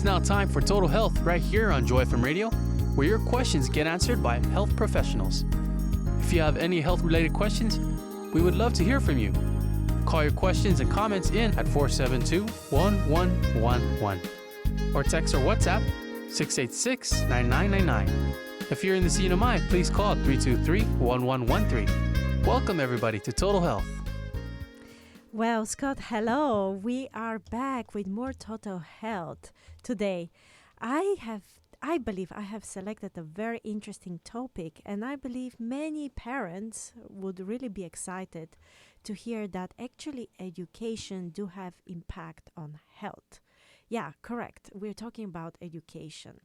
It's now time for Total Health right here on Joy FM Radio, where your questions get answered by health professionals. If you have any health-related questions, we would love to hear from you. Call your questions and comments in at 472-1111 or text or WhatsApp 686-9999. If you're in the CNMI, please call 323-1113. Welcome everybody to Total Health. Well, Scott, hello. We are back with more Total Health today. I believe I have selected a very interesting topic, and I believe many parents would really be excited to hear that actually education do have impact on health. Yeah, correct. We're talking about education.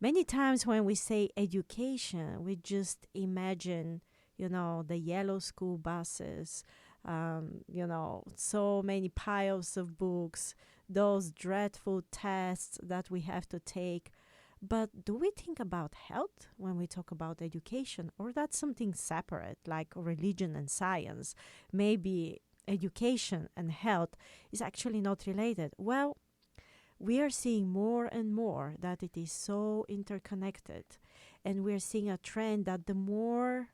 Many times when we say education, we just imagine, the yellow school buses, so many piles of books, those dreadful tests that we have to take. But do we think about health when we talk about education, or that's something separate, like religion and science? Maybe education and health is actually not related. Well, we are seeing more and more that it is so interconnected, and we're seeing a trend that the more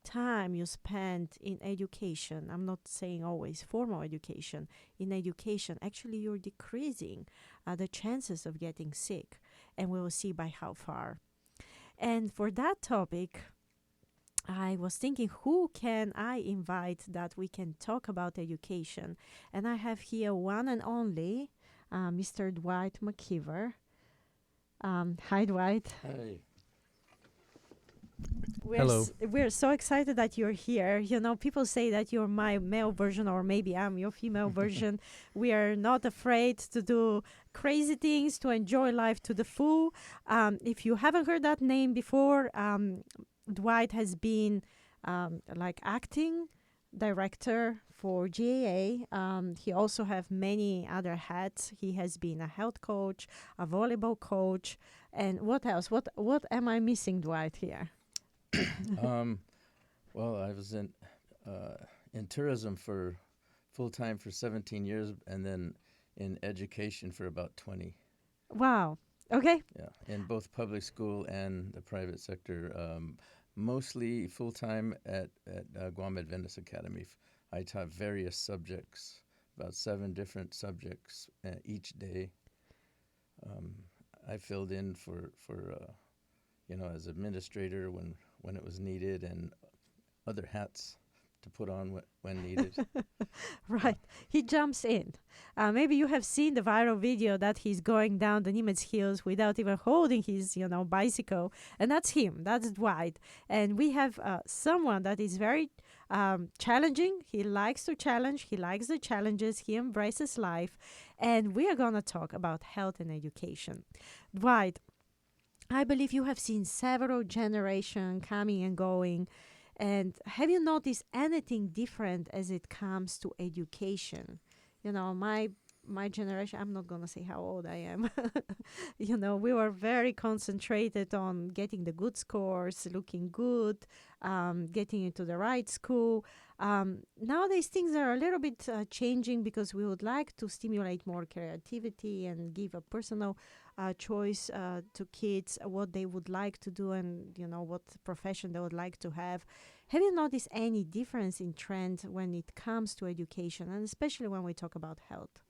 time you spend in education, I'm not saying always formal education, in education, actually you're decreasing the chances of getting sick, and we will see by how far. And for that topic, I was thinking, who can I invite that we can talk about education? And I have here one and only Mr. Dwight Mckeever. Hi, Dwight. Hey. Hello. We're so excited that you're here. People say that you're my male version, or maybe I'm your female version. We are not afraid to do crazy things, to enjoy life to the full. If you haven't heard that name before, Dwight has been acting director for GAA. He also have many other hats. He has been a health coach, a volleyball coach, and what else? What am I missing, Dwight, here? Well, I was in tourism for full-time for 17 years, and then in education for about 20. Wow. Okay. Yeah, in both public school and the private sector. Mostly full-time at Guam Adventist Academy. I taught various subjects, about 7 different subjects each day. I filled in for as administrator when it was needed, and other hats to put on when needed. Right. He jumps in. Maybe you have seen the viral video that he's going down the Nimitz Hills without even holding his, bicycle. And that's him. That's Dwight. And we have someone that is very challenging. He likes to challenge. He likes the challenges. He embraces life. And we are going to talk about health and education. Dwight, I believe you have seen several generations coming and going. And have you noticed anything different as it comes to education? My generation, I'm not going to say how old I am. We were very concentrated on getting the good scores, looking good, getting into the right school. Nowadays, things are a little bit changing because we would like to stimulate more creativity and give a personal choice to kids what they would like to do and, what profession they would like to have. Have you noticed any difference in trend when it comes to education, and especially when we talk about health?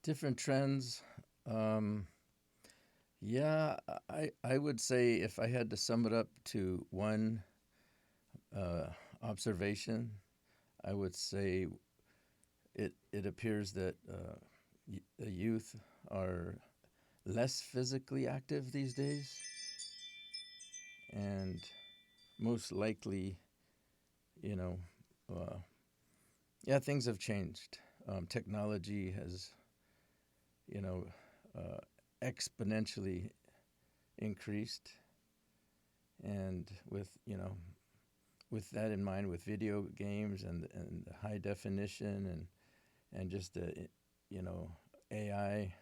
Different trends. Yeah, I would say if I had to sum it up to one observation, I would say it appears that the youth are less physically active these days, and most likely, things have changed. Technology has, exponentially increased, and with that in mind, with video games and high definition and just AI,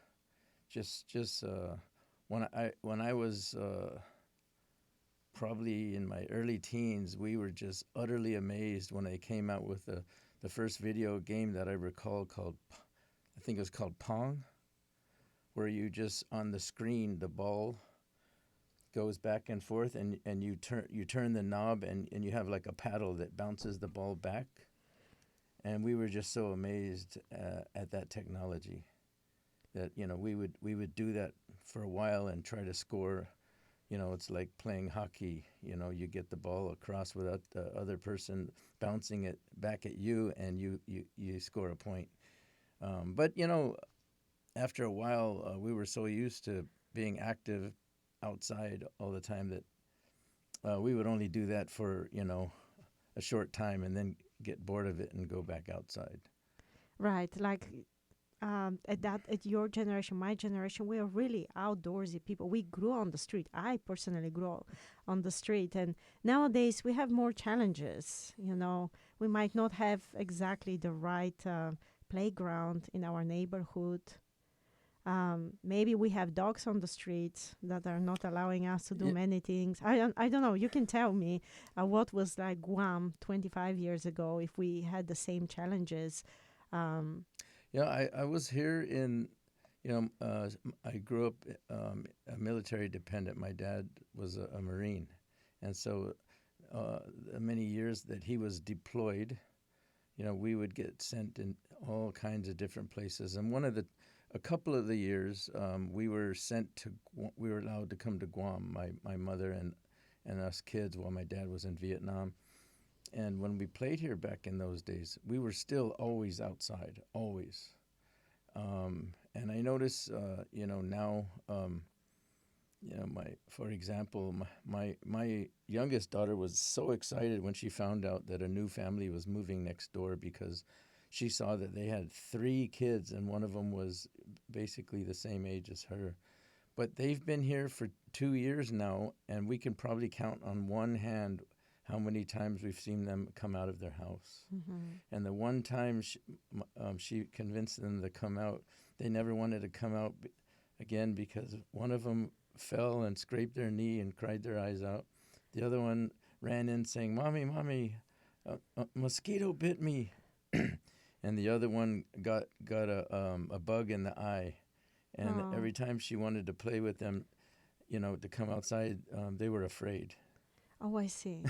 when I was probably in my early teens, we were just utterly amazed when they came out with the first video game that I recall called, I think it was called Pong, where you just on the screen the ball goes back and forth, and you turn the knob, and you have like a paddle that bounces the ball back. And we were just so amazed at that technology that we would do that for a while and try to score. It's like playing hockey. You get the ball across without the other person bouncing it back at you, and you score a point. But after a while, we were so used to being active outside all the time that we would only do that for a short time and then get bored of it and go back outside. Right, like at your generation, my generation, we are really outdoorsy people. We grew on the street. I personally grew on the street, and nowadays we have more challenges. We might not have exactly the right playground in our neighborhood. Maybe we have dogs on the streets that are not allowing us to do many things. I don't know. You can tell me what was like Guam 25 years ago if we had the same challenges. I was here in, I grew up a military dependent. My dad was a Marine. And so the many years that he was deployed, we would get sent in all kinds of different places. And a couple of the years, we were allowed to come to Guam, my mother and us kids, while my dad was in Vietnam. And when we played here back in those days, we were still always outside, always. And I notice, now, for example, my youngest daughter was so excited when she found out that a new family was moving next door, because she saw that they had 3 kids, and one of them was basically the same age as her. But they've been here for 2 years now, and we can probably count on one hand how many times we've seen them come out of their house. Mm-hmm. And the one time she convinced them to come out, they never wanted to come out again, because one of them fell and scraped their knee and cried their eyes out. The other one ran in saying, Mommy, a mosquito bit me. And the other one got a bug in the eye. And every time she wanted to play with them, to come outside, they were afraid. Oh, I see.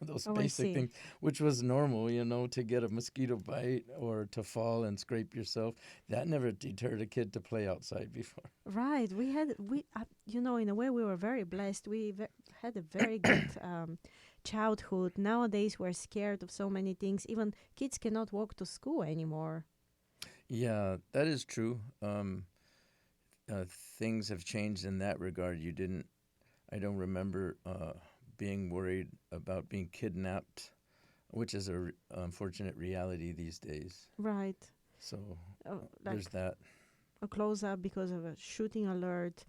Those basic things, which was normal, to get a mosquito bite or to fall and scrape yourself. That never deterred a kid to play outside before. Right. In a way, we were very blessed. We had a very good childhood. Nowadays, we're scared of so many things. Even kids cannot walk to school anymore. Yeah, that is true. Things have changed in that regard. I don't remember being worried about being kidnapped, which is a unfortunate reality these days. Right. So there's that. A close-up because of a shooting alert.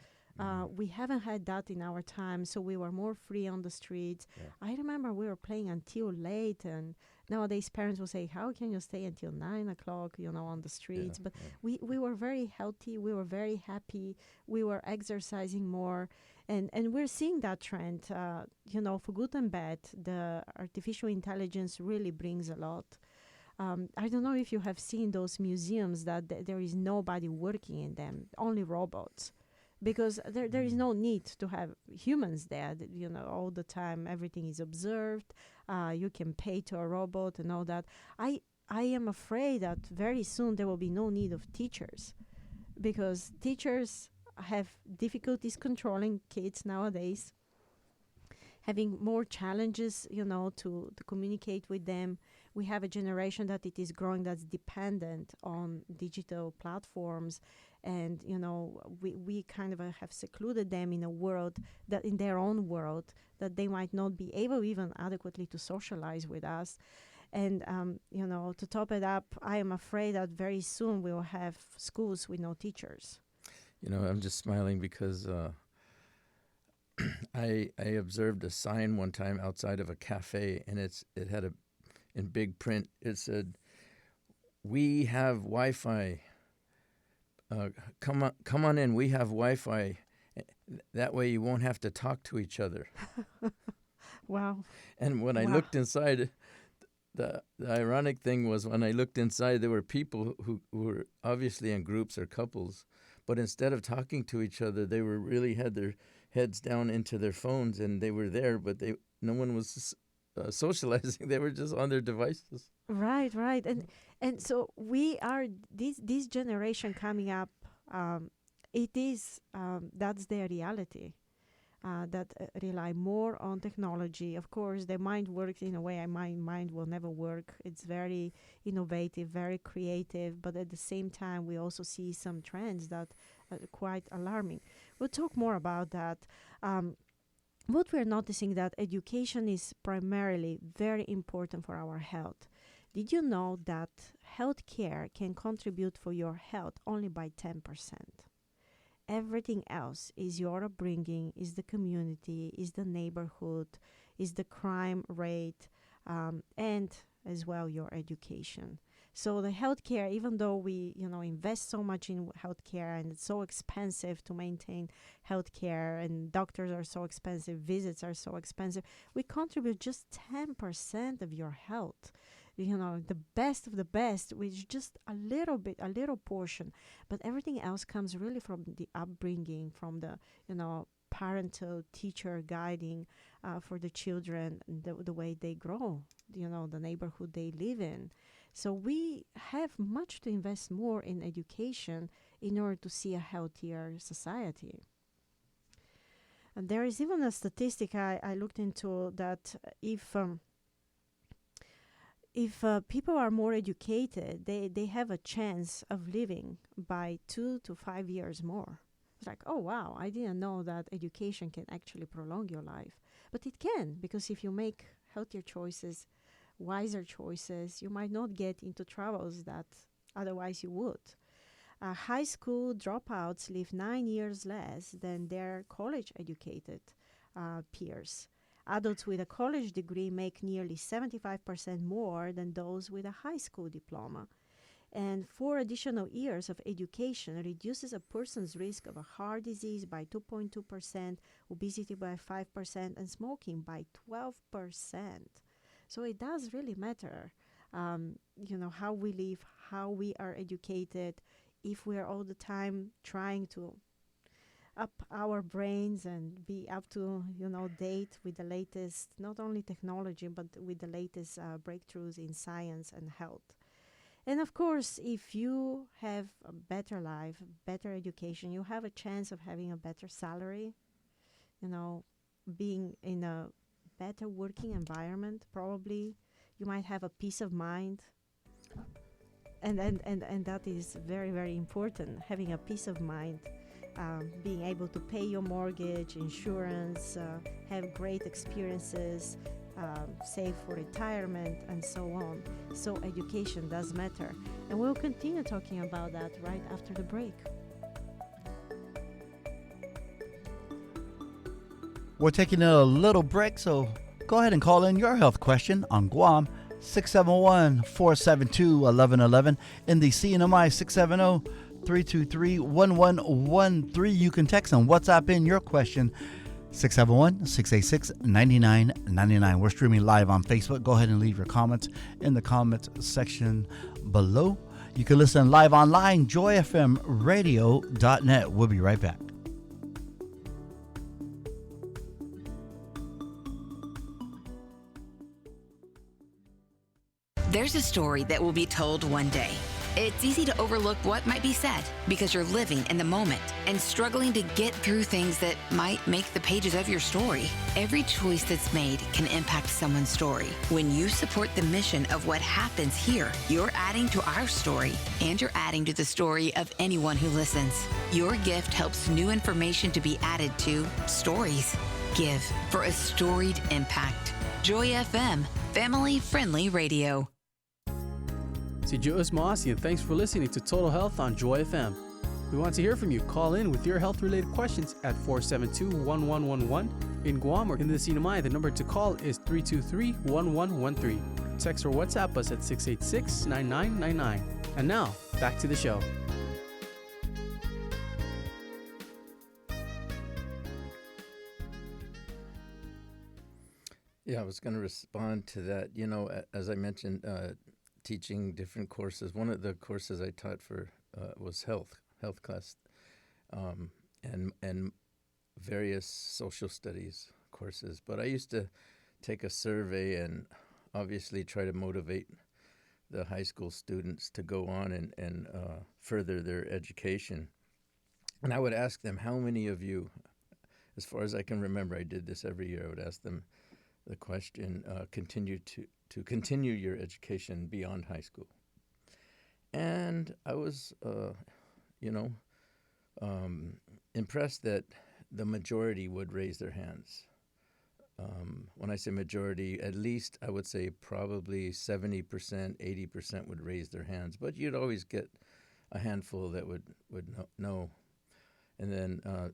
We haven't had that in our time, so we were more free on the streets. Yeah. I remember we were playing until late, and nowadays parents will say, how can you stay until 9 o'clock, on the streets? But we were very healthy. We were very happy. We were exercising more. And we're seeing that trend, for good and bad. The artificial intelligence really brings a lot. I don't know if you have seen those museums that there is nobody working in them, only robots. Because there is no need to have humans there, all the time. Everything is observed. You can pay to a robot and all that. I am afraid that very soon there will be no need of teachers, because teachers have difficulties controlling kids nowadays, having more challenges, to communicate with them. We have a generation that it is growing that's dependent on digital platforms. And, we kind of have secluded them in their own world, that they might not be able even adequately to socialize with us. And, to top it up, I am afraid that very soon we will have schools with no teachers. I'm just smiling because I observed a sign one time outside of a cafe, and it had in big print, it said, "We have Wi-Fi. Come on in. We have Wi-Fi. That way you won't have to talk to each other." Wow. And when I looked inside, the ironic thing was, when I looked inside, there were people who were obviously in groups or couples, But instead of talking to each other, they were really had their heads down into their phones, and they were there, but no one was socializing. They were just on their devices. Right, right. And so we are this generation coming up, it is that's their reality. That rely more on technology. Of course, their mind works in a way my mind will never work. It's very innovative, very creative, but at the same time, we also see some trends that are quite alarming. We'll talk more about that. What we're noticing that education is primarily very important for our health. Did you know that healthcare can contribute for your health only by 10%? Everything else is your upbringing, is the community, is the neighborhood, is the crime rate, and as well your education. So the healthcare, even though we invest so much in healthcare and it's so expensive to maintain healthcare and doctors are so expensive, visits are so expensive, we contribute just 10% of your health. The best of the best, which just a little bit, a little portion. But everything else comes really from the upbringing, from the, parental teacher guiding for the children, the way they grow, the neighborhood they live in. So we have much to invest more in education in order to see a healthier society. And there is even a statistic I looked into that if people are more educated, they have a chance of living by 2 to 5 years more. It's like, oh, wow, I didn't know that education can actually prolong your life. But it can, because if you make healthier choices, wiser choices, you might not get into troubles that otherwise you would. High school dropouts live 9 years less than their college-educated peers. Adults with a college degree make nearly 75% more than those with a high school diploma. And 4 additional years of education reduces a person's risk of a heart disease by 2.2%, obesity by 5%, and smoking by 12%. So it does really matter, how we live, how we are educated, if we are all the time trying to up our brains and be up to date with the latest, not only technology, but with the latest breakthroughs in science and health. And of course, if you have a better life, better education, you have a chance of having a better salary, being in a better working environment. Probably you might have a peace of mind, and that is very, very important, having a peace of mind. Being able to pay your mortgage, insurance, have great experiences, save for retirement, and so on. So education does matter. And we'll continue talking about that right after the break. We're taking a little break, so go ahead and call in your health question on Guam, 671-472-1111. In the CNMI, 670-323-1113. You can text and WhatsApp in your question, 671-686-9999. We're streaming live on Facebook. Go ahead and leave your comments in the comments section below. You can listen live online, joyfmradio.net. We'll be right back. There's a story that will be told one day. It's easy to overlook what might be said because you're living in the moment and struggling to get through things that might make the pages of your story. Every choice that's made can impact someone's story. When you support the mission of what happens here, you're adding to our story and you're adding to the story of anyone who listens. Your gift helps new information to be added to stories. Give for a storied impact. Joy FM, family-friendly radio. Si Joe Moasi, and thanks for listening to Total Health on Joy FM. We want to hear from you. Call in with your health-related questions at 472-1111. In Guam or in the CNMI, the number to call is 323-1113. Text or WhatsApp us at 686-9999. And now, back to the show. Yeah, I was going to respond to that. As I mentioned, teaching different courses. One of the courses I taught for was health class. and various social studies courses. But I used to take a survey and obviously try to motivate the high school students to go on and further their education. And I would ask them, how many of you, as far as I can remember, I did this every year, I would ask them the question, continue your education beyond high school. And I was, impressed that the majority would raise their hands. When I say majority, at least I would say probably 70%, 80% would raise their hands. But you'd always get a handful that would no. And then,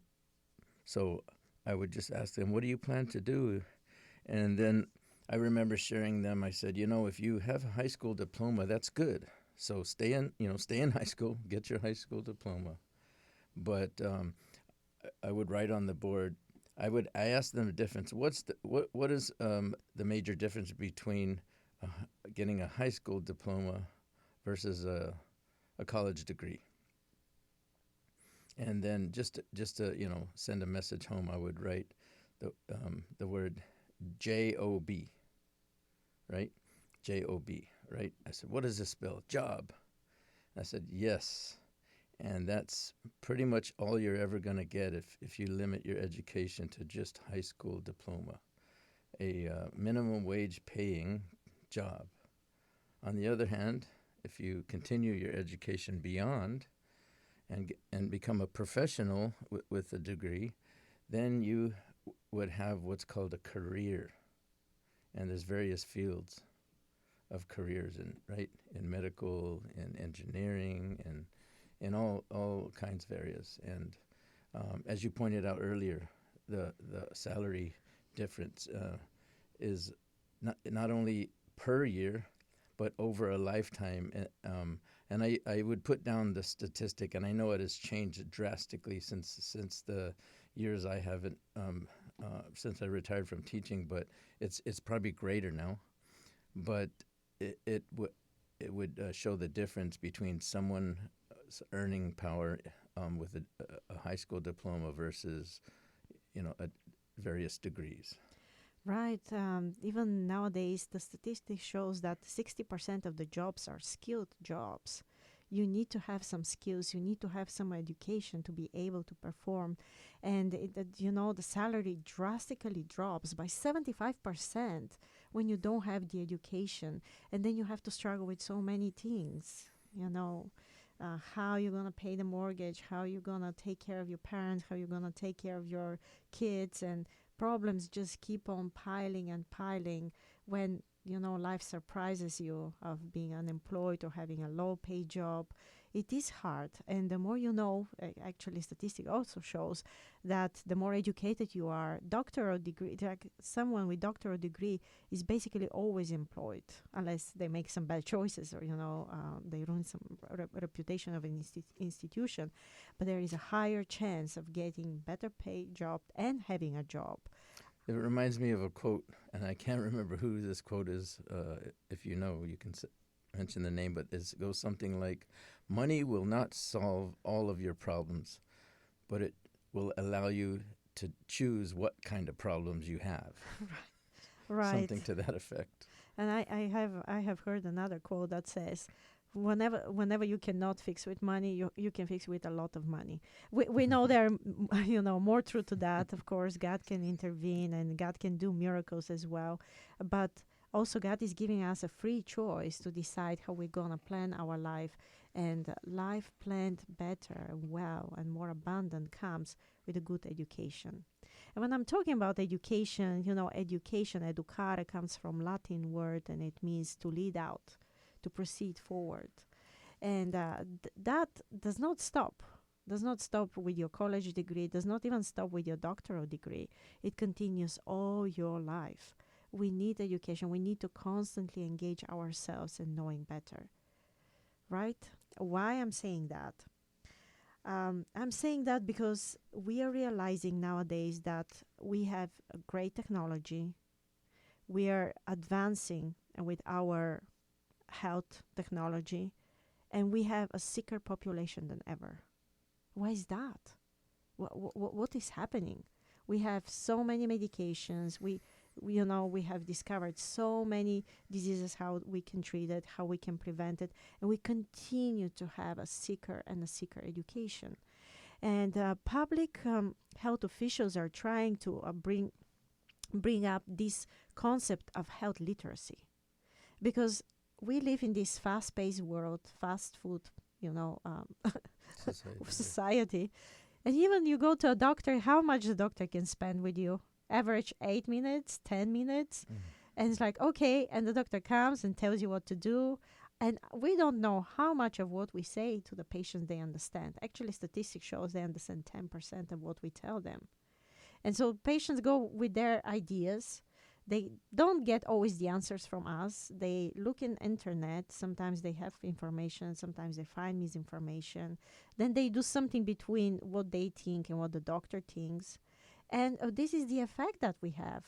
so I would just ask them, what do you plan to do? And then I remember sharing them. I said, if you have a high school diploma, that's good. So stay in high school, get your high school diploma. But I would write on the board. I asked them the difference. What is the major difference between getting a high school diploma versus a college degree? And then just to send a message home, I would write the word JOB, right? JOB, right? I said, what does this spell? Job. I said, yes. And that's pretty much all you're ever going to get if you limit your education to just high school diploma, a minimum wage paying job. On the other hand, if you continue your education beyond and become a professional with a degree, then you would have what's called a career. And there's various fields of careers in medical, in engineering, and in all kinds of areas. And as you pointed out earlier, the salary difference is not only per year, but over a lifetime. And I would put down the statistic, and I know it has changed drastically since the years I haven't, since I retired from teaching, but it's probably greater now. But it would show the difference between someone's earning power with a high school diploma versus, various degrees. Right. Even nowadays, the statistic shows that 60% of the jobs are skilled jobs. You need to have some skills. You need to have some education to be able to perform. And, the salary drastically drops by 75% when you don't have the education. And then you have to struggle with so many things, how you're going to pay the mortgage, how you're going to take care of your parents, how you're going to take care of your kids, and problems just keep on piling and piling when life surprises you of being unemployed or having a low paid job. It is hard, and the more actually statistic also shows that the more educated you are, doctoral degree, like someone with doctoral degree is basically always employed unless they make some bad choices or they ruin some reputation of an institution. But there is a higher chance of getting better paid job and having a job. It reminds me of a quote, and I can't remember who this quote is. If you know, you can mention the name, but it goes something like, money will not solve all of your problems, but it will allow you to choose what kind of problems you have. Right. Something to that effect. And I have heard another quote that says, whenever you cannot fix with money, you can fix with a lot of money. We know there are more truth to that. Of course, God can intervene and God can do miracles as well. But also God is giving us a free choice to decide how we're going to plan our life. And life planned better, well, and more abundant comes with a good education. And when I'm talking about education, education, educare, comes from Latin word, and it means to lead out, to proceed forward. And that does not stop with your college degree, does not even stop with your doctoral degree. It continues all your life. We need education. We need to constantly engage ourselves in knowing better. Right? Why I'm saying that? I'm saying that because we are realizing nowadays that we have a great technology. We are advancing with our health technology, and we have a sicker population than ever. Why is that? what is happening? We have so many medications. We have discovered so many diseases, how we can treat it, how we can prevent it, and we continue to have a sicker and a sicker education. And public health officials are trying to bring up this concept of health literacy, because we live in this fast-paced world, fast food, society. And even you go to a doctor, how much the doctor can spend with you? Average 8 minutes, 10 minutes. And it's like, okay, and the doctor comes and tells you what to do. And we don't know how much of what we say to the patients they understand. Actually, statistics shows they understand 10% of what we tell them. And so patients go with their ideas. They don't get always the answers from us. They look in internet. Sometimes they have information. Sometimes they find misinformation. Then they do something between what they think and what the doctor thinks. And this is the effect that we have.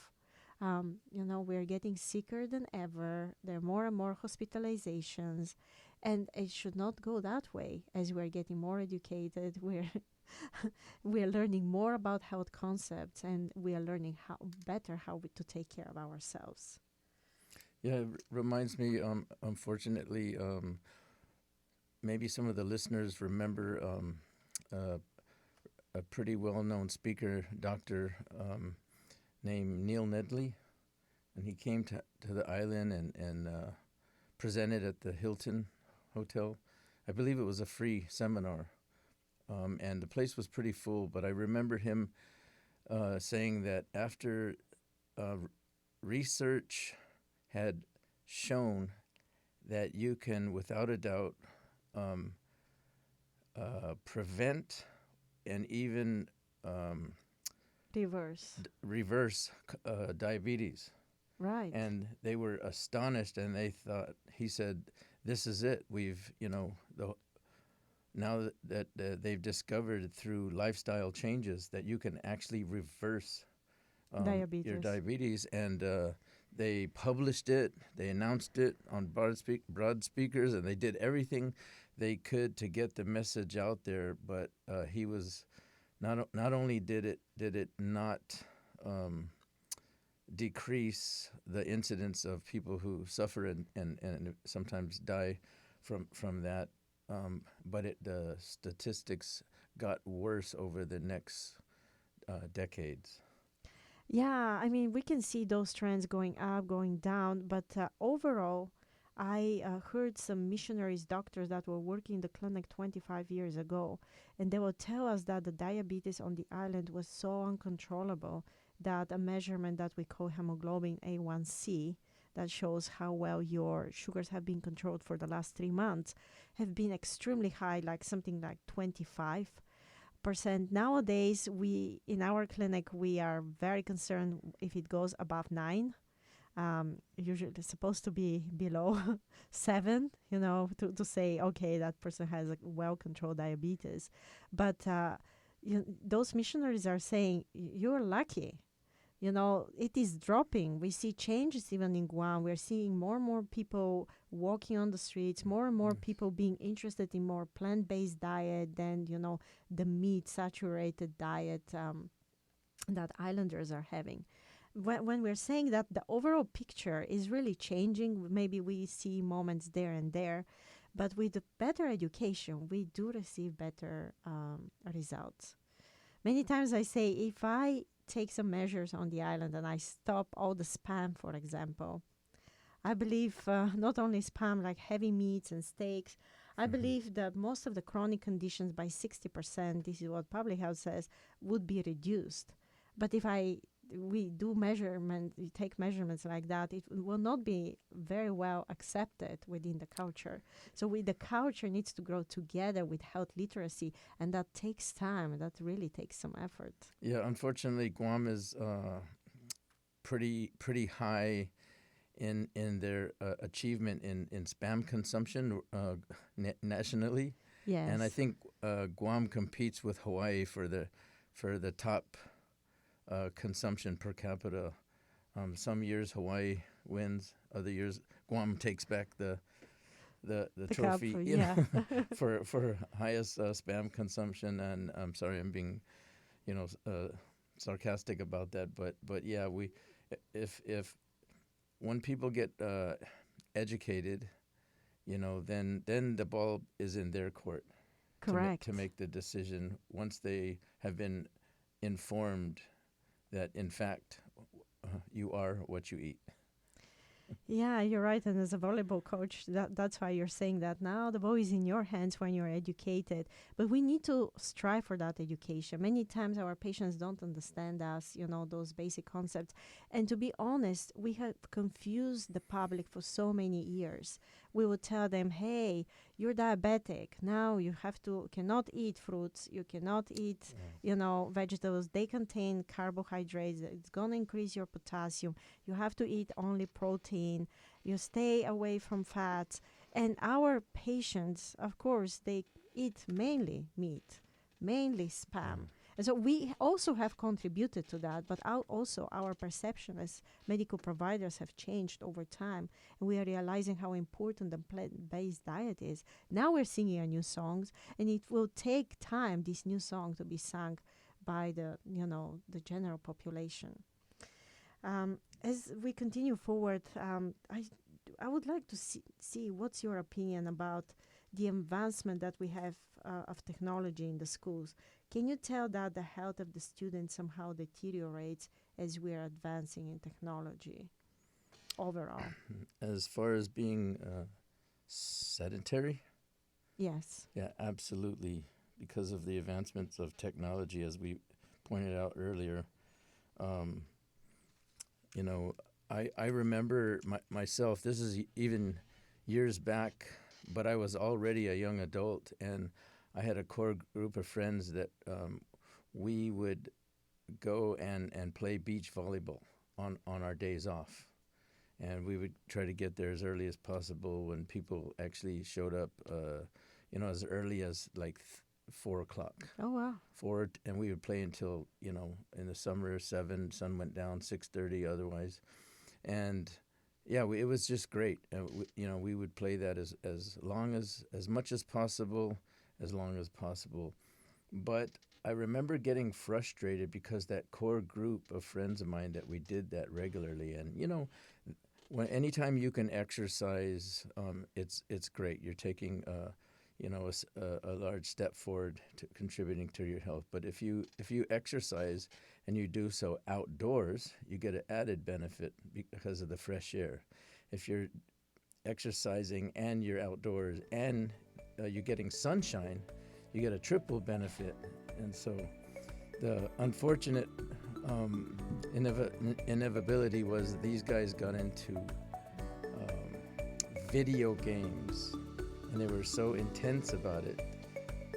We're getting sicker than ever. There are more and more hospitalizations. And it should not go that way. As we're getting more educated, we're learning more about health concepts, and we are learning how to take care of ourselves. Yeah, it reminds me, unfortunately, maybe some of the listeners remember a pretty well-known speaker, doctor named Neil Nedley, and he came to the island and presented at the Hilton Hotel. I believe it was a free seminar, and the place was pretty full, but I remember him saying that after research had shown that you can, without a doubt, prevent and even reverse diabetes. Right. And they were astonished, and they thought, he said, this is it. We've, now that they've discovered through lifestyle changes that you can actually reverse your diabetes. And they published it, they announced it on broad speakers, and they did everything they could to get the message out there. But he was not only did it not decrease the incidence of people who suffer and sometimes die from that, but the statistics got worse over the next decades. Yeah, I mean, we can see those trends going up, going down, but overall, I heard some missionaries, doctors that were working in the clinic 25 years ago, and they will tell us that the diabetes on the island was so uncontrollable that a measurement that we call hemoglobin A1C, that shows how well your sugars have been controlled for the last 3 months, have been extremely high, like something like 25%. Nowadays, in our clinic, we are very concerned if it goes above 9. Usually it's supposed to be below 7, to say, okay, that person has a well-controlled diabetes. But those missionaries are saying, you're lucky. It is dropping. We see changes even in Guam. We're seeing more and more people walking on the streets, more and more people being interested in more plant-based diet than, the meat-saturated diet that islanders are having. When we're saying that the overall picture is really changing, maybe we see moments there and there, but with the better education, we do receive better results. Many times I say, if I take some measures on the island and I stop all the spam, for example, I believe not only spam, like heavy meats and steaks, I believe that most of the chronic conditions by 60%, this is what public health says, would be reduced. But if we take measurements like that, it will not be very well accepted within the culture. So the culture needs to grow together with health literacy, and that takes time. That really takes some effort. Yeah, unfortunately, Guam is pretty high in their achievement in spam consumption nationally. Yes. And I think Guam competes with Hawaii for the top consumption per capita. Some years Hawaii wins, other years Guam takes back the trophy, for for highest spam consumption. And I'm sorry, I'm being sarcastic about that, but yeah, if when people get educated, then the ball is in their court Correct. to make the decision once they have been informed that in fact you are what you eat. Yeah, you're right. And as a volleyball coach, that's why you're saying that now the ball is in your hands when you're educated. But we need to strive for that education. Many times our patients don't understand us, those basic concepts. And to be honest, we have confused the public for so many years. We would tell them, hey, you're diabetic. Now you cannot eat fruits. You cannot eat, vegetables. They contain carbohydrates. It's going to increase your potassium. You have to eat only protein. You stay away from fats. And our patients, of course, they eat mainly meat, mainly spam. And so we also have contributed to that, but also our perception as medical providers have changed over time. And we are realizing how important the plant-based diet is. Now we're singing our new songs, and it will take time, this new song, to be sung by the general population. As we continue forward, I would like to see what's your opinion about the advancement that we have of technology in the schools. Can you tell that the health of the students somehow deteriorates as we are advancing in technology overall? As far as being sedentary? Yes. Yeah, absolutely. Because of the advancements of technology, as we pointed out earlier, I remember myself, this is even years back, but I was already a young adult, and I had a core group of friends that we would go and play beach volleyball on our days off. And we would try to get there as early as possible when people actually showed up, as early as like 4 o'clock. Oh, wow. And we would play until, in the summer, 7, sun went down, 6:30 otherwise. And yeah, it was just great. We would play that as much as possible, as long as possible. But I remember getting frustrated because that core group of friends of mine that we did that regularly. And, anytime you can exercise, it's great. You're taking, a large step forward to contributing to your health. But if you exercise and you do so outdoors, you get an added benefit because of the fresh air. If you're exercising and you're outdoors and you're getting sunshine, you get a triple benefit. And so the unfortunate inevitability was these guys got into video games, and they were so intense about it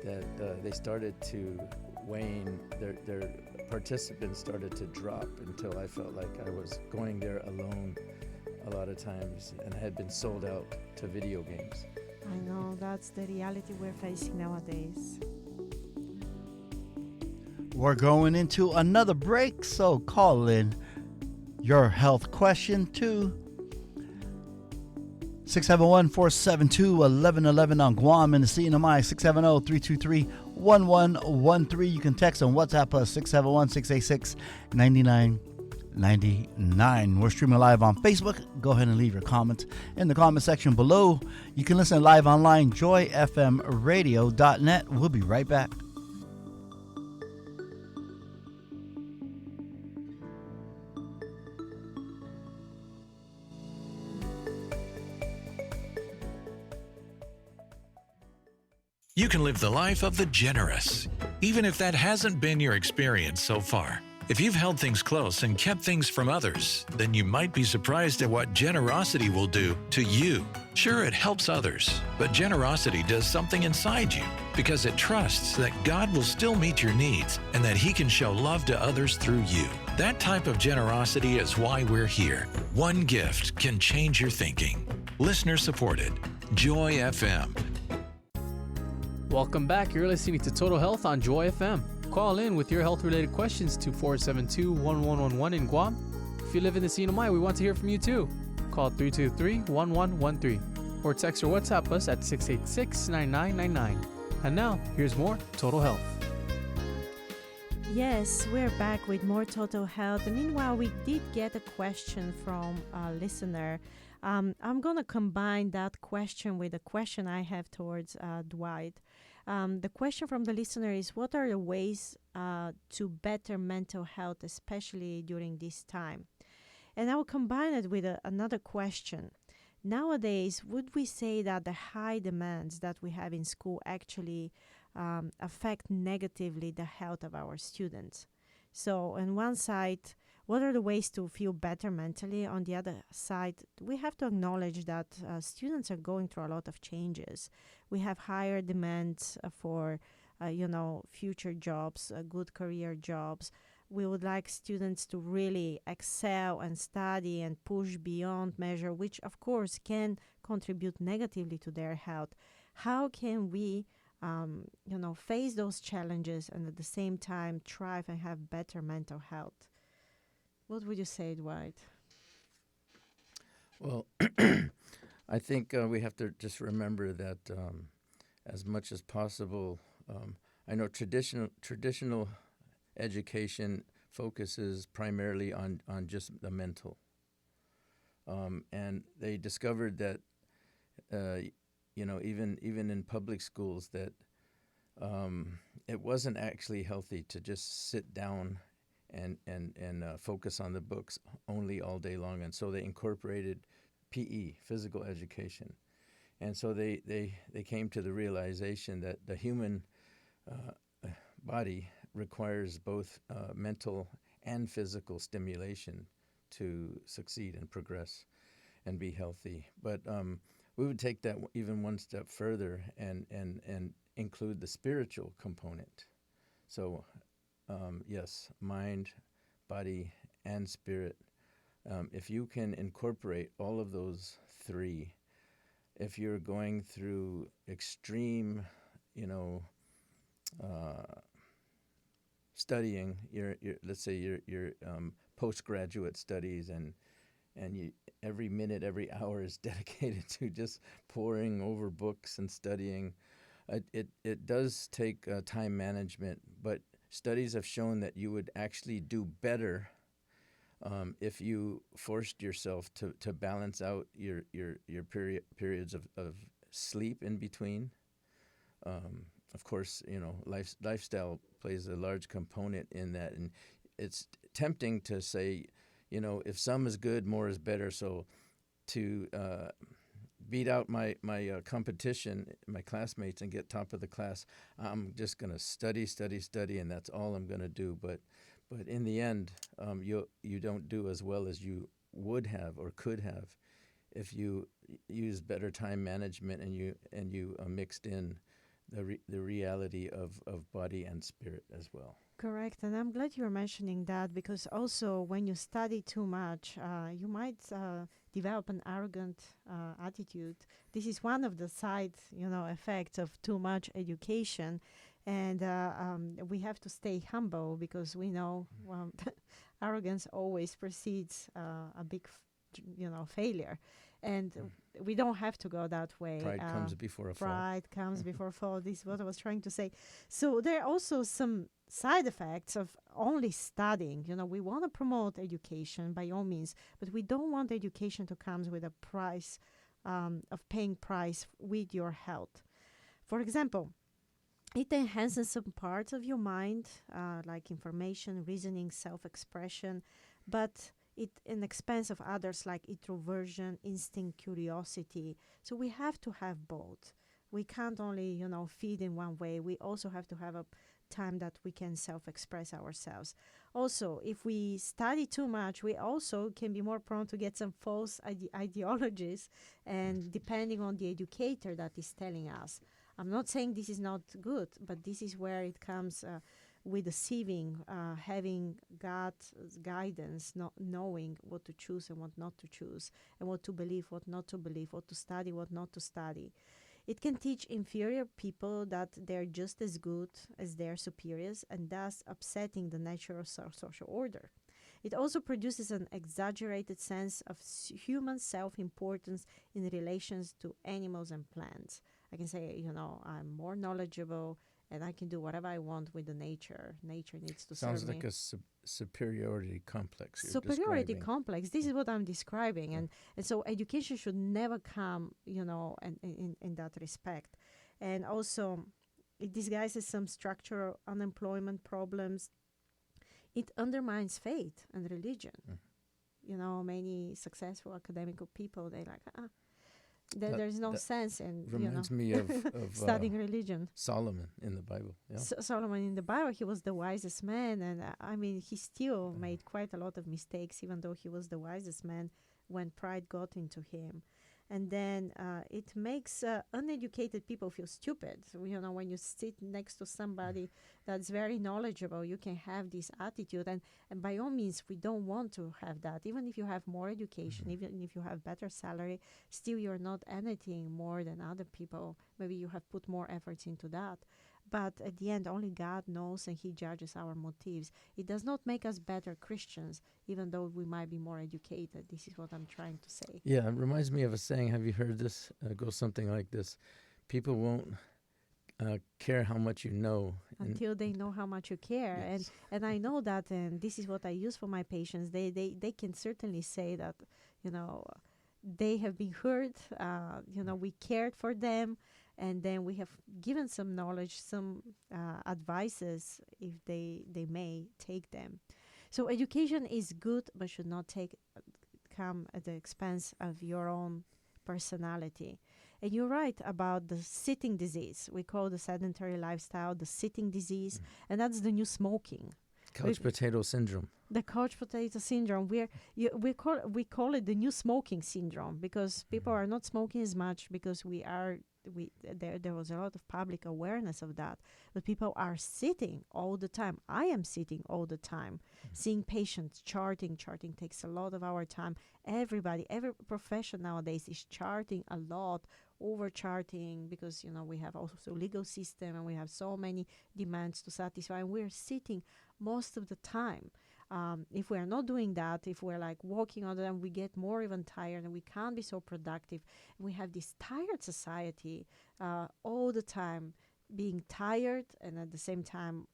that they started to wane. Their participants started to drop until I felt like I was going there alone a lot of times and had been sold out to video games. I know, that's the reality we're facing nowadays. We're going into another break, so call in your health question to 671-472-1111 on Guam and the CNMI 670-323-1113. You can text on WhatsApp us 671-686-9999. We're streaming live on Facebook. Go ahead and leave your comments in the comment section below. You can listen live online, joyfmradio.net. We'll be right back. You can live the life of the generous, even if that hasn't been your experience so far. If you've held things close and kept things from others, then you might be surprised at what generosity will do to you. Sure, it helps others, but generosity does something inside you because it trusts that God will still meet your needs and that He can show love to others through you. That type of generosity is why we're here. One gift can change your thinking. Listener supported. Joy FM. Welcome back. You're listening to Total Health on Joy FM. Call in with your health-related questions to 472-1111 in Guam. If you live in the CNMI, we want to hear from you too. Call 323-1113 or text or WhatsApp us at 686-9999. And now, here's more Total Health. Yes, we're back with more Total Health. And meanwhile, we did get a question from a listener. I'm going to combine that question with a question I have towards Dwight. The question from the listener is, what are the ways to better mental health, especially during this time? And I will combine it with another question. Nowadays, would we say that the high demands that we have in school actually affect negatively the health of our students? So on one side, what are the ways to feel better mentally? On the other side, we have to acknowledge that students are going through a lot of changes. We have higher demands for, future jobs, good career jobs. We would like students to really excel and study and push beyond measure, which of course can contribute negatively to their health. How can we face those challenges and at the same time thrive and have better mental health? What would you say, Dwight? Well, I think we have to just remember that as much as possible, I know traditional education focuses primarily on just the mental. And they discovered that, even in public schools, that it wasn't actually healthy to just sit down and focus on the books only all day long. And so they incorporated PE, physical education. And so they came to the realization that the human body requires both mental and physical stimulation to succeed and progress and be healthy. But we would take that even one step further and include the spiritual component. So yes, mind, body, and spirit. If you can incorporate all of those three, if you're going through extreme, studying, let's say your postgraduate studies, and you every minute, every hour is dedicated to just poring over books and studying. It does take time management, but studies have shown that you would actually do better if you forced yourself to balance out your periods of sleep in between. Of course, lifestyle plays a large component in that, and it's tempting to say, if some is good, more is better. So to beat out my competition, my classmates, and get top of the class, I'm just going to study, and that's all I'm going to do. But in the end, you don't do as well as you would have or could have if you used better time management and you mixed in the reality of body and spirit as well. Correct, and I'm glad you're mentioning that, because also when you study too much, you might develop an arrogant attitude. This is one of the side, effects of too much education, and we have to stay humble, because we know arrogance always precedes a big, failure, and we don't have to go that way. Pride comes before a fall. Pride comes before fall. This is what I was trying to say. So there are also some side effects of only studying. We want to promote education by all means, but we don't want education to come with a price of paying price with your health. For example, it enhances some parts of your mind, like information, reasoning, self-expression, but it in expense of others like introversion, instinct, curiosity. So we have to have both. We can't only, feed in one way. We also have to have a time that we can self-express ourselves. Also, if we study too much, we also can be more prone to get some false ideologies, and depending on the educator that is telling us. I'm not saying this is not good, but this is where it comes with deceiving, having God's guidance, not knowing what to choose and what not to choose, and what to believe, what not to believe, what to study, what not to study. It can teach inferior people that they're just as good as their superiors, and thus upsetting the natural social order. It also produces an exaggerated sense of human self-importance in relations to animals and plants. I can say, I'm more knowledgeable, and I can do whatever I want with the nature. Nature needs to Sounds serve like me. a superiority complex. You're Superiority describing. complex. This is what I'm describing, Yeah. and so education should never come, in that respect, and also it disguises some structural unemployment problems. It undermines faith and religion. Mm. Many successful academical people, they like, That- there's no that sense in Reminds me of studying religion. Solomon in the Bible. Yeah. Solomon in the Bible, he was the wisest man, and he still made quite a lot of mistakes, even though he was the wisest man when pride got into him. And then it makes uneducated people feel stupid. So, when you sit next to somebody that's very knowledgeable, you can have this attitude. And by all means, we don't want to have that. Even if you have more education, even if you have better salary, still you're not anything more than other people. Maybe you have put more efforts into that. But at the end, only God knows, and He judges our motives. It does not make us better Christians, even though we might be more educated. This is what I'm trying to say. Yeah, it reminds me of a saying. Have you heard this? It goes something like this: people won't care how much you know Until they know how much you care. Yes. And I know that, and this is what I use for my patients. They can certainly say that, they have been heard, we cared for them, and then we have given some knowledge, some advices, if they may take them. So education is good, but should not come at the expense of your own personality. And you're right about the sitting disease. We call the sedentary lifestyle the sitting disease, and that's the new smoking. couch potato syndrome. The couch potato syndrome. We call it the new smoking syndrome, because people are not smoking as much, because there was a lot of public awareness of that, but people are sitting all the time. I am sitting all the time, seeing patients, charting takes a lot of our time. Every profession nowadays is charting a lot, over charting, because we have also legal system, and we have so many demands to satisfy, and we're sitting most of the time. If we are not doing that, if we're like walking all the time, we get more even tired, and we can't be so productive. We have this tired society, all the time being tired, and at the same time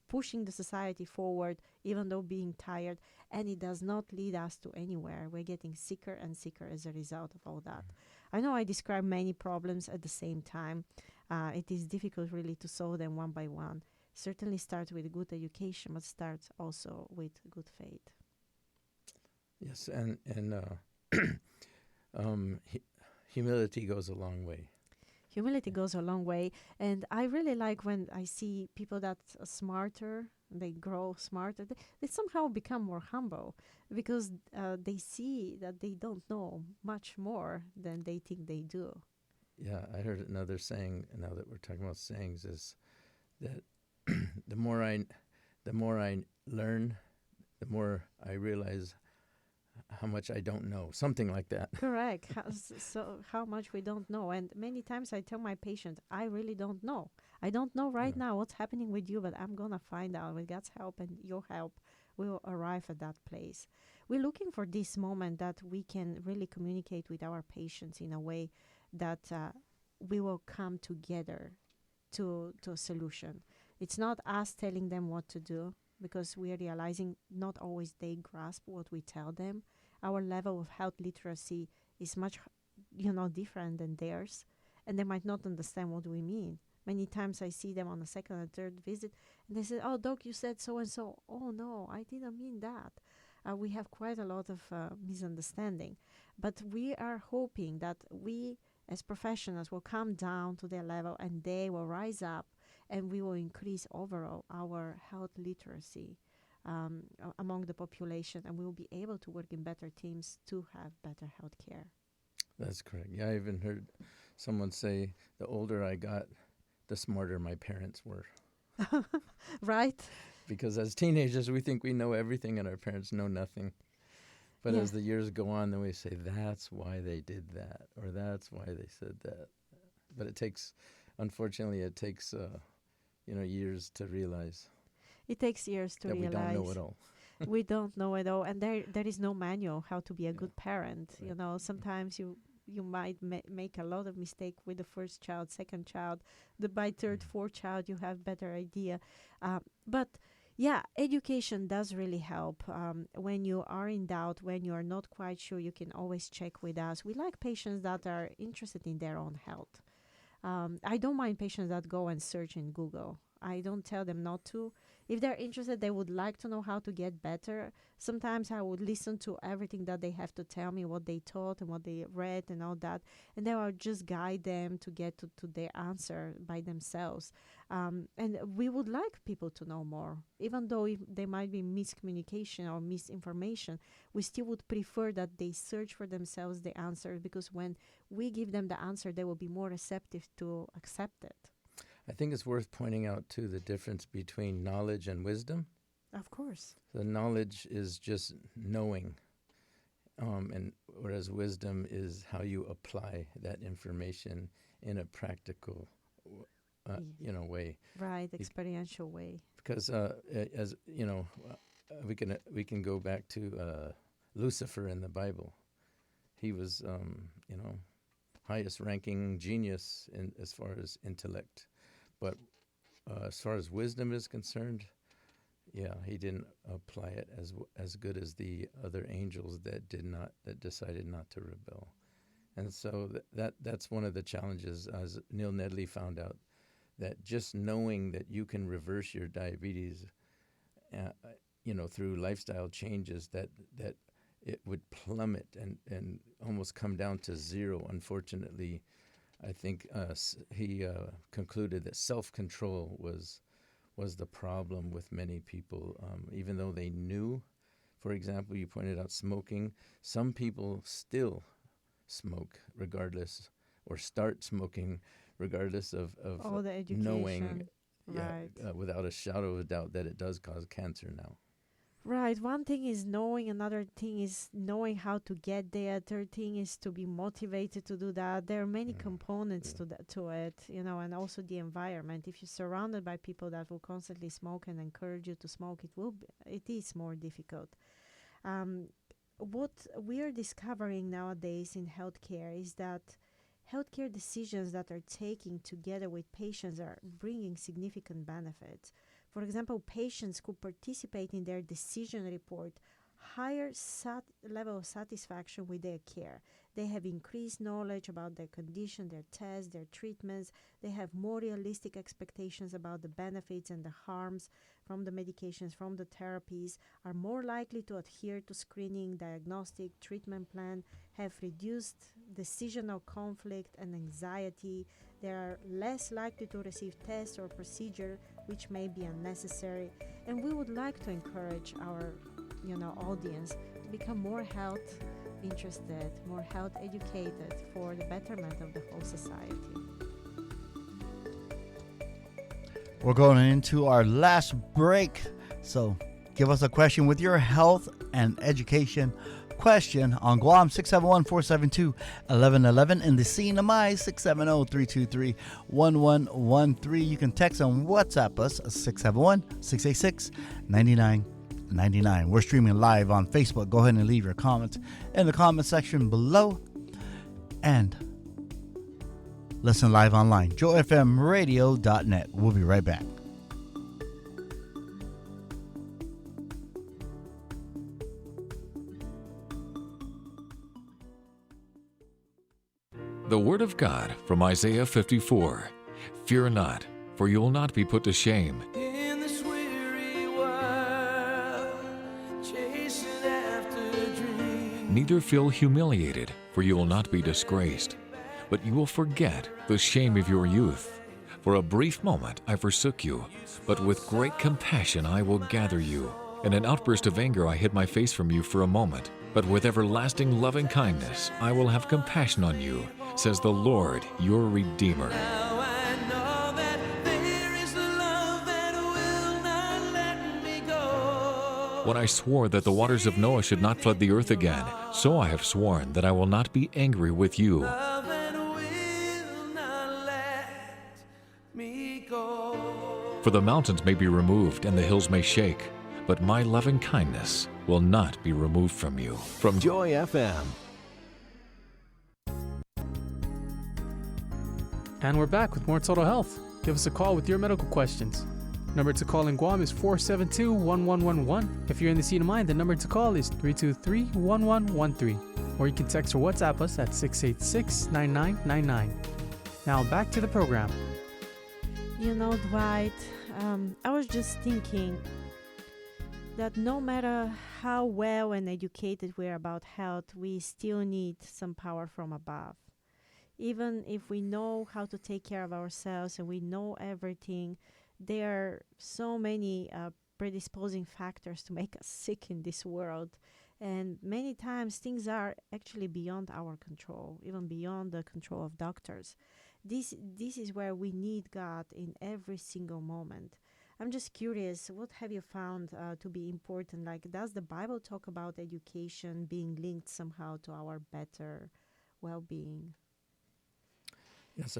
pushing the society forward, even though being tired, and it does not lead us to anywhere. We're getting sicker and sicker as a result of all that. I know I describe many problems at the same time. It is difficult really to solve them one by one. Certainly starts with good education, but starts also with good faith. Yes, and humility goes a long way. Humility goes a long way, and I really like when I see people that are smarter, they grow smarter, they somehow become more humble, because they see that they don't know much more than they think they do. Yeah, I heard another saying, now that we're talking about sayings, is that the more I learn, the more I realize how much I don't know. Something like that. Correct. So how much we don't know. And many times I tell my patients, I really don't know. I don't know right now what's happening with you, but I'm going to find out. With God's help and your help, we will arrive at that place. We're looking for this moment that we can really communicate with our patients in a way that we will come together to a solution. It's not us telling them what to do, because we are realizing not always they grasp what we tell them. Our level of health literacy is much, different than theirs, and they might not understand what we mean. Many times I see them on the second and third visit, and they say, "Oh, doc, you said so and so." "Oh, no, I didn't mean that." We have quite a lot of misunderstanding, but we are hoping that we, as professionals, will come down to their level, and they will rise up, and we will increase overall our health literacy among the population, and we will be able to work in better teams to have better health care. That's correct. Yeah, I even heard someone say, the older I got, the smarter my parents were. Right? Because as teenagers, we think we know everything and our parents know nothing. But Yeah. as the years go on, then we say, that's why they did that, or that's why they said that. But unfortunately, it takes years to realize It takes years to that we realize. don't know it all. We don't know it all, and there is no manual how to be a good parent. Sometimes you you might make a lot of mistake with the first child, second child. By third, fourth child, you have better idea. But yeah, education does really help. When you are in doubt, when you are not quite sure, you can always check with us. We like patients that are interested in their own health. I don't mind patients that go and search in Google. I don't tell them not to. If they're interested, they would like to know how to get better. Sometimes I would listen to everything that they have to tell me, what they taught and what they read and all that. And then I'll just guide them to get to their answer by themselves. And we would like people to know more. Even though if there might be miscommunication or misinformation, we still would prefer that they search for themselves the answer, because when we give them the answer, they will be more receptive to accept it. I think it's worth pointing out, too, the difference between knowledge and wisdom. Of course. The knowledge is just knowing, and whereas wisdom is how you apply that information in a practical, way. Right, experiential way. Because as you know, we can go back to Lucifer in the Bible. He was, highest ranking genius as far as intellect. But as far as wisdom is concerned, he didn't apply it as good as the other angels that decided not to rebel. And so that's one of the challenges, as Neil Nedley found out, that just knowing that you can reverse your diabetes, through lifestyle changes, that it would plummet and almost come down to zero. Unfortunately, I think he concluded that self-control was the problem with many people, even though they knew. For example, you pointed out smoking. Some people still smoke regardless, or start smoking regardless of all the education, knowing, right. Without a shadow of a doubt, that it does cause cancer now. Right. One thing is knowing, another thing is knowing how to get there. Third thing is to be motivated to do that. There are many components to it, and also the environment. If you're surrounded by people that will constantly smoke and encourage you to smoke, it is more difficult. What we are discovering nowadays in healthcare is that healthcare decisions that are taken together with patients are bringing significant benefits. For example, patients who participate in their decision report higher level of satisfaction with their care. They have increased knowledge about their condition, their tests, their treatments. They have more realistic expectations about the benefits and the harms from the medications, from the therapies, are more likely to adhere to screening, diagnostic, treatment plan, have reduced decisional conflict and anxiety. They are less likely to receive tests or procedure which may be unnecessary. And we would like to encourage our audience to become more health interested, more health educated for the betterment of the whole society. We're going into our last break, so give us a question with your health and education question on Guam 671-472-1111 in the CNMI 670-323-1113. You can text and WhatsApp us 671-686-9999. We're streaming live on Facebook. Go ahead and leave your comments in the comment section below, and listen live online, joyfmradio.net. We'll be right back. The Word of God from Isaiah 54. Fear not, for you will not be put to shame. In this weary world, chasing after dreams. Neither feel humiliated, for you will not be disgraced. But you will forget the shame of your youth. For a brief moment I forsook you, but with great compassion I will gather you. In an outburst of anger I hid my face from you for a moment, but with everlasting loving kindness I will have compassion on you, says the Lord your Redeemer. Now I know that there is a love that will not let me go. When I swore that the waters of Noah should not flood the earth again, so I have sworn that I will not be angry with you. Love that will not let me go. For the mountains may be removed and the hills may shake, but my loving kindness will not be removed from you. From Joy FM. And we're back with more Total Health. Give us a call with your medical questions. Number to call in Guam is 472-1111. If you're in the Sea of Mind, the number to call is 323-1113. Or you can text or WhatsApp us at 686-9999. Now back to the program. You know, Dwight, I was just thinking that no matter how well and educated we are about health, we still need some power from above. Even if we know how to take care of ourselves and we know everything, there are so many predisposing factors to make us sick in this world. And many times things are actually beyond our control, even beyond the control of doctors. This is where we need God in every single moment. I'm just curious, what have you found to be important? Like, does the Bible talk about education being linked somehow to our better well-being? Yes,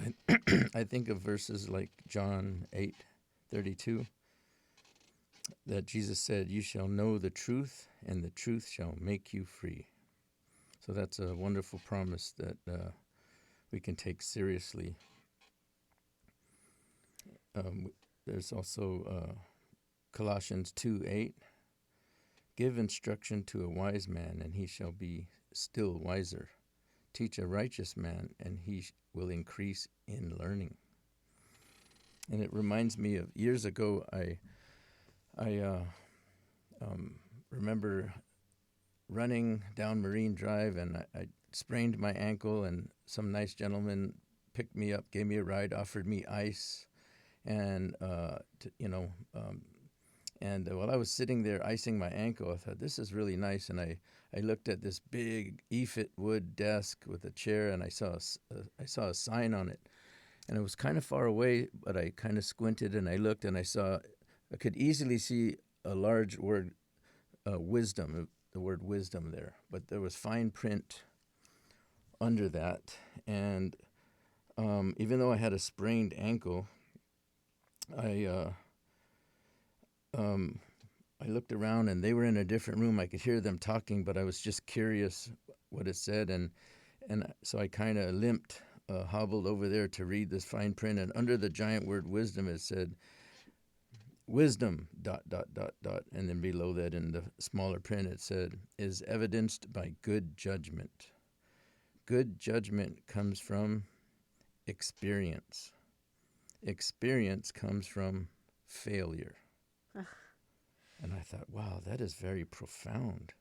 I think of verses like John 8:32, that Jesus said, "You shall know the truth, and the truth shall make you free." So that's a wonderful promise that we can take seriously. There's also Colossians 2:8, "Give instruction to a wise man, and he shall be still wiser. Teach a righteous man, and he will increase in learning." And it reminds me of years ago, I remember running down Marine Drive, and I sprained my ankle, and some nice gentleman picked me up, gave me a ride, offered me ice, and while I was sitting there icing my ankle, I thought, this is really nice, and I looked at this big EFIT wood desk with a chair, and I saw a sign on it, and it was kind of far away, but I kind of squinted, and I looked, and I could easily see a large word, wisdom, the word wisdom there, but there was fine print under that, and even though I had a sprained ankle, I looked around, and they were in a different room. I could hear them talking, but I was just curious what it said, and so I kind of limped, hobbled over there to read this fine print, and under the giant word wisdom, it said, "Wisdom, ... and then below that in the smaller print, it said, is evidenced by good judgment. Good judgment comes from experience. Experience comes from failure." And I thought, wow, that is very profound.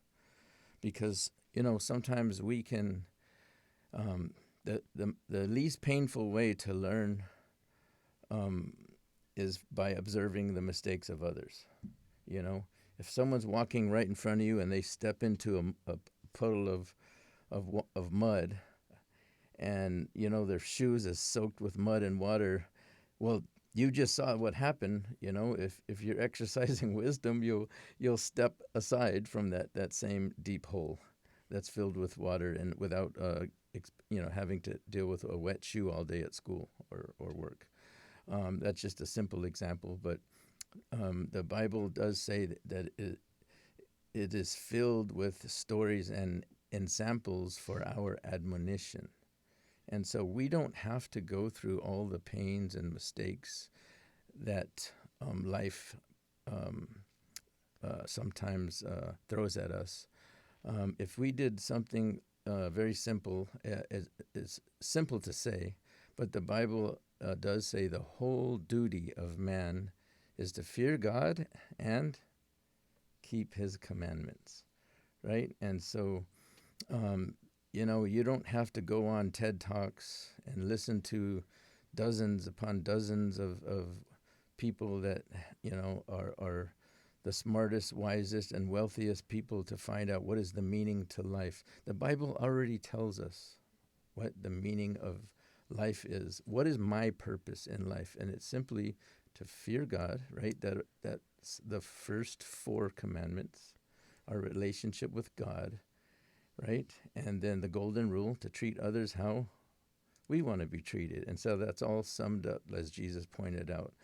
Because, sometimes we can, the least painful way to learn is by observing the mistakes of others. If someone's walking right in front of you and they step into a puddle of mud, and, their shoes is soaked with mud and water, well, you just saw what happened. If you're exercising wisdom, you'll step aside from that same deep hole that's filled with water, and without having to deal with a wet shoe all day at school or work. That's just a simple example, but the Bible does say that it is filled with stories and samples for our admonition. And so we don't have to go through all the pains and mistakes that life sometimes throws at us. If we did something very simple, it's simple to say, but the Bible does say the whole duty of man is to fear God and keep his commandments, right? And so you don't have to go on TED Talks and listen to dozens upon dozens of people that, are the smartest, wisest, and wealthiest people to find out what is the meaning to life. The Bible already tells us what the meaning of life is. What is my purpose in life? And it's simply to fear God, right? That's the first 4 commandments, our relationship with God, right? And then the golden rule, to treat others how we want to be treated. And so that's all summed up, as Jesus pointed out.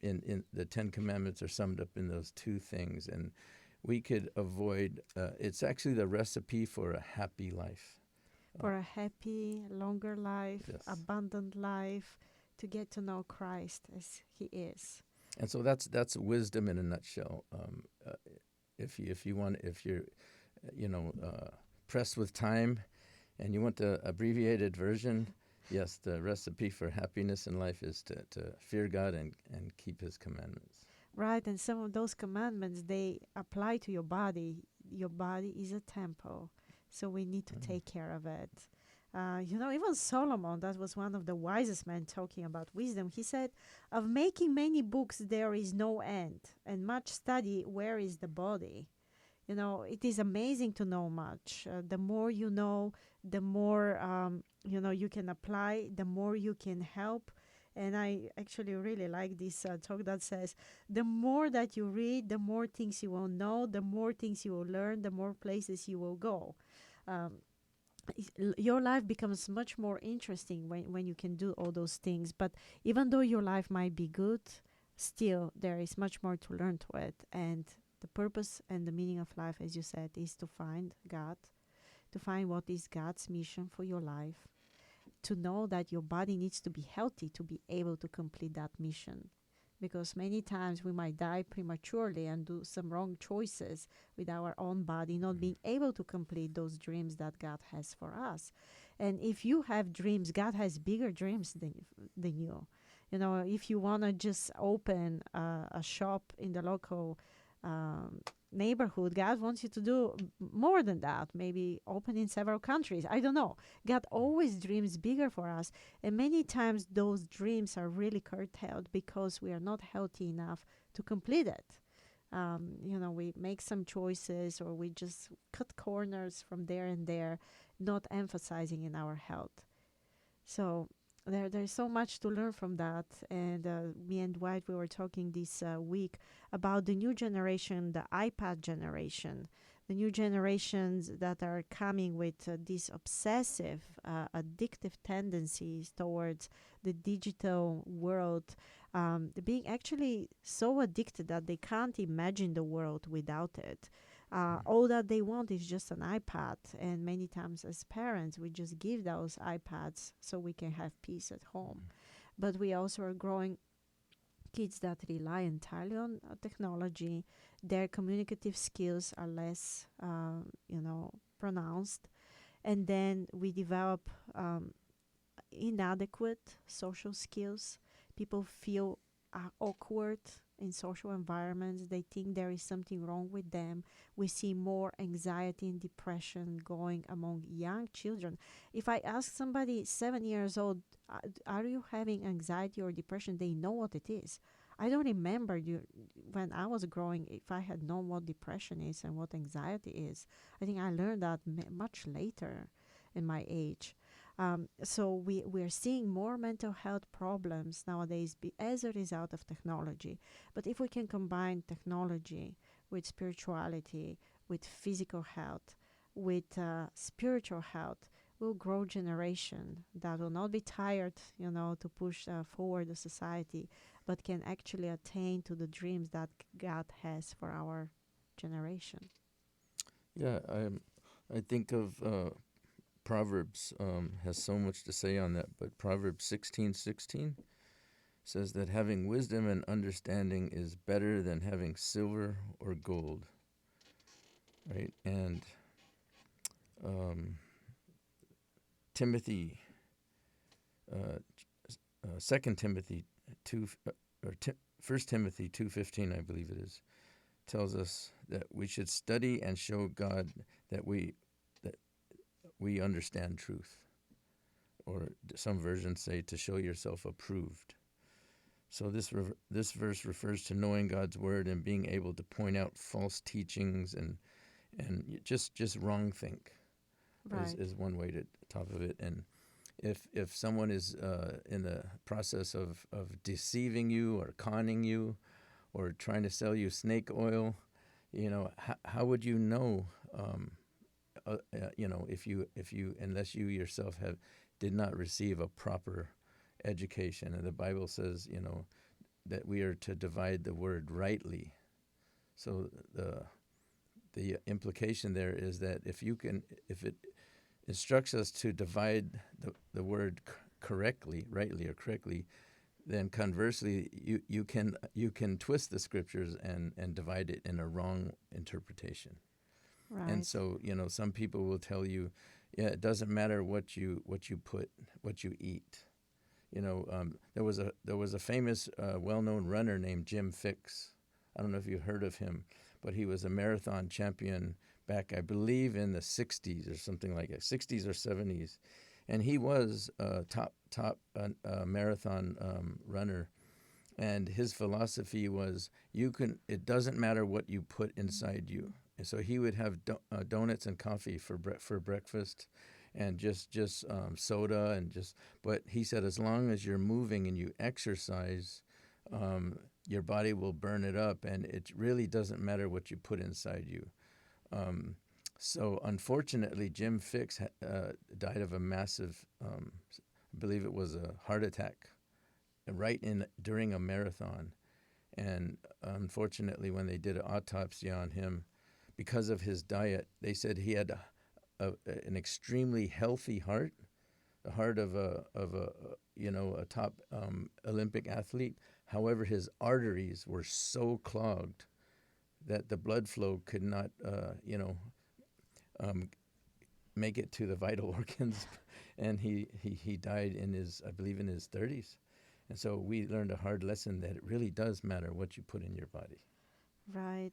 In the 10 Commandments are summed up in those 2 things. And we could avoid, it's actually the recipe for a happy life. for a happy, longer life, Yes. abundant life, to get to know Christ as He is. And so that's wisdom in a nutshell. If you're pressed with time, and you want the abbreviated version, yes, the recipe for happiness in life is to fear God and keep His commandments. Right, and some of those commandments, they apply to your body. Your body is a temple, so we need to take care of it. Even Solomon, that was one of the wisest men talking about wisdom, he said, of making many books there is no end, and much study, where is the body? It is amazing to know much. The more you know, the more, you can apply, the more you can help. And I actually really like this talk that says, the more that you read, the more things you will know, the more things you will learn, the more places you will go. Your life becomes much more interesting when you can do all those things. But even though your life might be good, still there is much more to learn to it. And the purpose and the meaning of life, as you said, is to find God, to find what is God's mission for your life, to know that your body needs to be healthy to be able to complete that mission. Because many times we might die prematurely and do some wrong choices with our own body, not being able to complete those dreams that God has for us. And if you have dreams, God has bigger dreams than you. If you want to just open a shop in the local neighborhood, God wants you to do more than that, maybe open in several countries. I don't know. God always dreams bigger for us, and many times those dreams are really curtailed because we are not healthy enough to complete it. We make some choices, or we just cut corners from there and there, not emphasizing in our health. So there's so much to learn from that. And me and Dwight, we were talking this week about the new generation, the iPad generation, the new generations that are coming with these obsessive, addictive tendencies towards the digital world, being actually so addicted that they can't imagine the world without it. All that they want is just an iPad. And many times as parents, we just give those iPads so we can have peace at home. But we also are growing kids that rely entirely on technology. Their communicative skills are less, pronounced. And then we develop inadequate social skills. People feel awkward in social environments. They think there is something wrong with them. We see more anxiety and depression going among young children. If I ask somebody 7 years old, are you having anxiety or depression? They know what it is. I don't remember when I was growing, if I had known what depression is and what anxiety is. I think I learned that much later in my age. So we're seeing more mental health problems nowadays as a result of technology. But if we can combine technology with spirituality, with physical health, with spiritual health, we'll grow generation that will not be tired, to push forward the society, but can actually attain to the dreams that God has for our generation. Yeah, I think of Proverbs has so much to say on that, but Proverbs 16:16 says that having wisdom and understanding is better than having silver or gold, right? And Timothy, 2 Timothy 2, or 1 Timothy 2:15, I believe it is, tells us that we should study and show God that we understand truth. Or some versions say to show yourself approved. So this verse refers to knowing God's word and being able to point out false teachings and just wrong think. Right. Is one way to top of it. And if someone is in the process of deceiving you or conning you or trying to sell you snake oil, how would you know? If you unless you yourself did not receive a proper education. And the Bible says, that we are to divide the word rightly. So the implication there is that if instructs us to divide the word correctly, rightly or correctly, then conversely, you can twist the scriptures and divide it in a wrong interpretation. Right. And so, some people will tell you, yeah, it doesn't matter what you eat. There was a famous, well-known runner named Jim Fix. I don't know if you heard of him, but he was a marathon champion back, I believe, in the 60s or something like that, 60s or 70s. And he was a top marathon runner. And his philosophy was, it doesn't matter what you put inside you. And so he would have donuts and coffee for breakfast, and just soda but he said, as long as you're moving and you exercise, your body will burn it up, and it really doesn't matter what you put inside you. So unfortunately, Jim Fix died of a massive, I believe it was a heart attack, during a marathon. And unfortunately, when they did an autopsy on him, because of his diet, they said he had an extremely healthy heart, the heart of a top Olympic athlete. However, his arteries were so clogged that the blood flow could not, make it to the vital organs, and he died in his 30s. And so we learned a hard lesson that it really does matter what you put in your body. Right.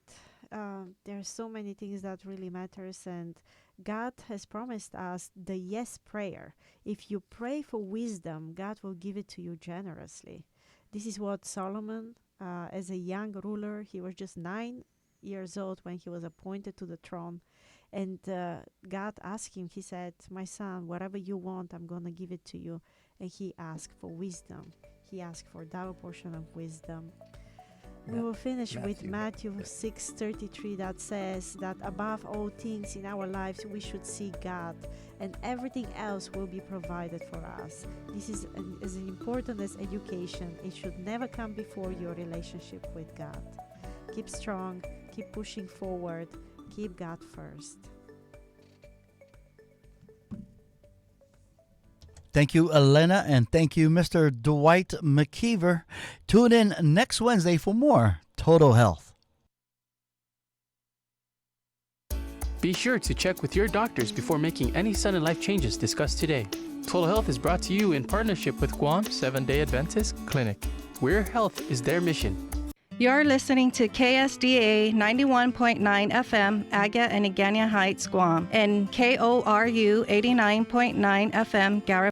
There are so many things that really matters, and God has promised us the yes prayer. If you pray for wisdom, God will give it to you generously. This is what Solomon, as a young ruler, he was just 9 years old when he was appointed to the throne. And God asked him, he said, my son, whatever you want, I'm going to give it to you. And he asked for wisdom. He asked for double portion of wisdom. We will finish with Matthew 6:33 that says that above all things in our lives we should see God, and everything else will be provided for us. This is as important as education. It should never come before your relationship with God. Keep strong, keep pushing forward, keep God first. Thank you, Elena, and thank you, Mr. Dwight Mckeever. Tune in next Wednesday for more Total Health. Be sure to check with your doctors before making any sudden life changes discussed today. Total Health is brought to you in partnership with Guam Seventh-day Adventist Clinic, where health is their mission. You're listening to KSDA 91.9 FM, Aga and Igania Heights, Guam, and KORU 89.9 FM, Garrett.